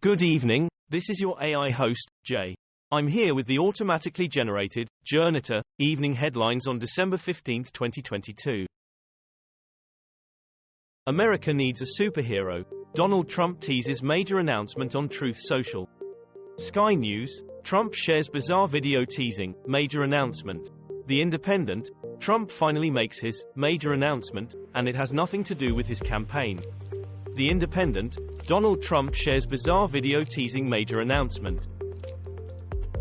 Good evening, this is your AI host, Jay. I'm here with the automatically generated, Journato, evening headlines on December 15, 2022. America needs a superhero. Donald Trump teases major announcement on Truth Social. Sky News, Trump shares bizarre video teasing, major announcement. The Independent, Trump finally makes his major announcement, and it has nothing to do with his campaign. The Independent, Donald Trump shares bizarre video teasing major announcement.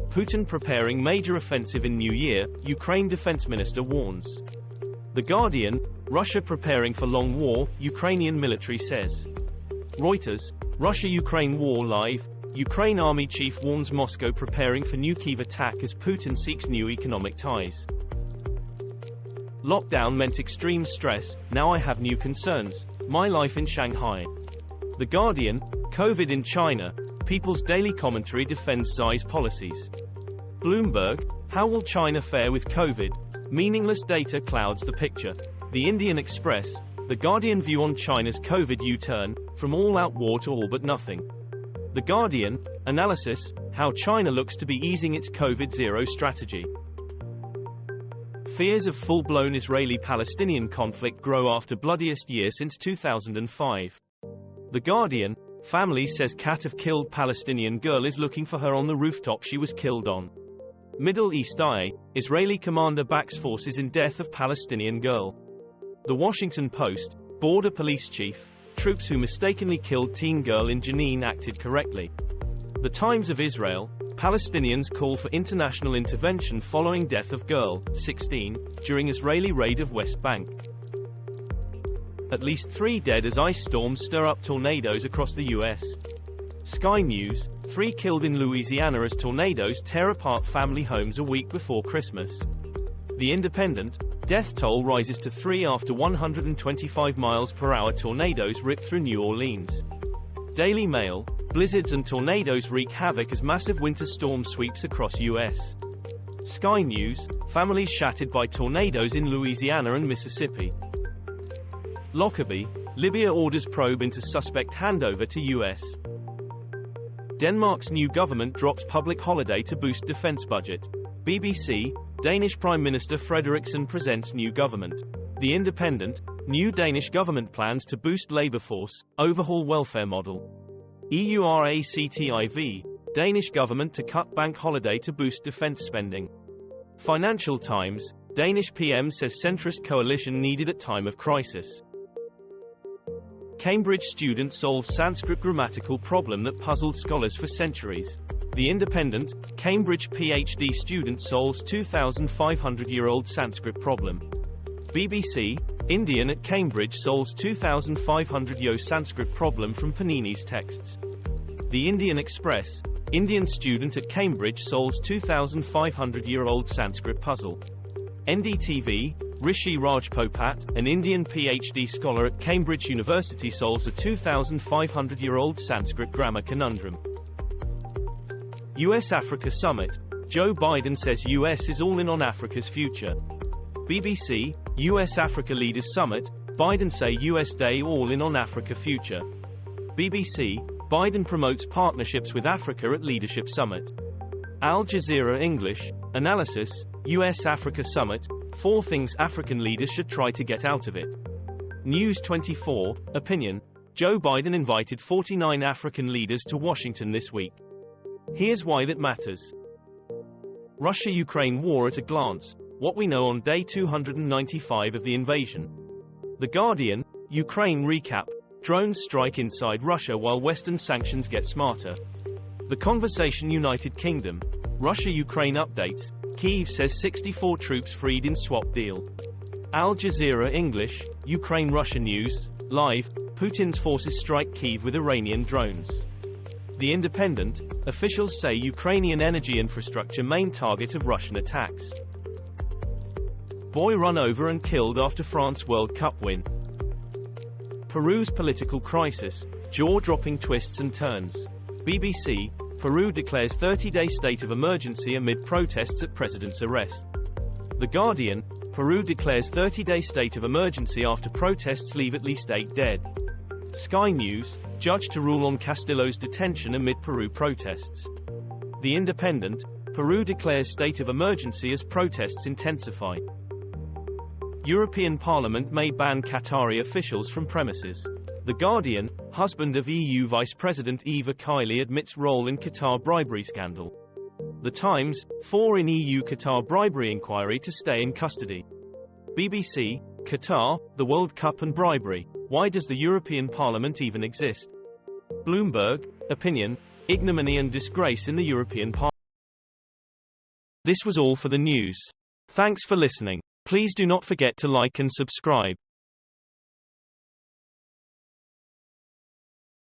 Putin preparing major offensive in New Year, Ukraine defense minister warns. The Guardian, Russia preparing for long war, Ukrainian military says. Reuters, Russia-Ukraine war live, Ukraine army chief warns Moscow preparing for new Kyiv attack as Putin seeks new economic ties. Lockdown meant extreme stress, now I have new concerns, my life in Shanghai. The Guardian, COVID in China, People's Daily Commentary defends Xi's policies. Bloomberg, how will China fare with COVID? Meaningless data clouds the picture. The Indian Express, The Guardian view on China's COVID U-turn, from all-out war to all but nothing. The Guardian, analysis, how China looks to be easing its COVID-0 strategy. Fears of full-blown Israeli-Palestinian conflict grow after bloodiest year since 2005. The Guardian, family says cat of killed Palestinian girl is looking for her on the rooftop she was killed on. Middle East Eye, Israeli commander backs forces in death of Palestinian girl. The Washington Post, border police chief, troops who mistakenly killed teen girl in Jenin acted correctly. The Times of Israel, Palestinians call for international intervention following death of girl, 16, during Israeli raid of West Bank. At least 3 dead as ice storms stir up tornadoes across the U.S. Sky News, 3 killed in Louisiana as tornadoes tear apart family homes a week before Christmas. The Independent, death toll rises to 3 after 125 miles per hour tornadoes rip through New Orleans. Daily Mail, blizzards and tornadoes wreak havoc as massive winter storm sweeps across U.S. Sky News, families shattered by tornadoes in Louisiana and Mississippi. Lockerbie, Libya orders probe into suspect handover to U.S. Denmark's new government drops public holiday to boost defense budget. BBC, Danish Prime Minister Frederiksen presents new government. The Independent, new Danish government plans to boost labor force, overhaul welfare model. EURACTIV, Danish government to cut bank holiday to boost defense spending. Financial Times, Danish PM says centrist coalition needed at time of crisis. Cambridge student solves Sanskrit grammatical problem that puzzled scholars for centuries. The Independent, Cambridge PhD student solves 2,500-year-old Sanskrit problem. BBC, Indian at Cambridge solves 2,500-year Sanskrit problem from Panini's texts. The Indian Express, Indian student at Cambridge solves 2,500-year-old Sanskrit puzzle. NDTV, Rishi Rajpopat, an Indian PhD scholar at Cambridge University solves a 2,500-year-old Sanskrit grammar conundrum. US-Africa Summit, Joe Biden says US is all in on Africa's future. BBC, US-Africa Leaders Summit, Biden say US Day all in on Africa future. BBC, Biden promotes partnerships with Africa at Leadership Summit. Al Jazeera English, analysis, US-Africa Summit, 4 things African leaders should try to get out of it. News 24, opinion, Joe Biden invited 49 African leaders to Washington this week. Here's why that matters. Russia-Ukraine war at a glance, what we know on day 295 of the invasion. The Guardian, Ukraine recap, drones strike inside Russia while Western sanctions get smarter. The Conversation United Kingdom, Russia-Ukraine updates, Kyiv says 64 troops freed in swap deal. Al Jazeera English, Ukraine-Russia news, live, Putin's forces strike Kyiv with Iranian drones. The Independent, officials say Ukrainian energy infrastructure main target of Russian attacks. Boy run over and killed after France World Cup win. Peru's political crisis, jaw-dropping twists and turns. BBC, Peru declares 30-day state of emergency amid protests at president's arrest. The Guardian, Peru declares 30-day state of emergency after protests leave at least 8 dead. Sky News, judge to rule on Castillo's detention amid Peru protests. The Independent, Peru declares state of emergency as protests intensify. European Parliament may ban Qatari officials from premises. The Guardian, husband of EU Vice President Eva Kaili admits role in Qatar bribery scandal. The Times, 4 in EU Qatar bribery inquiry to stay in custody. BBC, Qatar, the World Cup and bribery. Why does the European Parliament even exist? Bloomberg, opinion, ignominy and disgrace in the European Parliament. This was all for the news. Thanks for listening. Please do not forget to like and subscribe.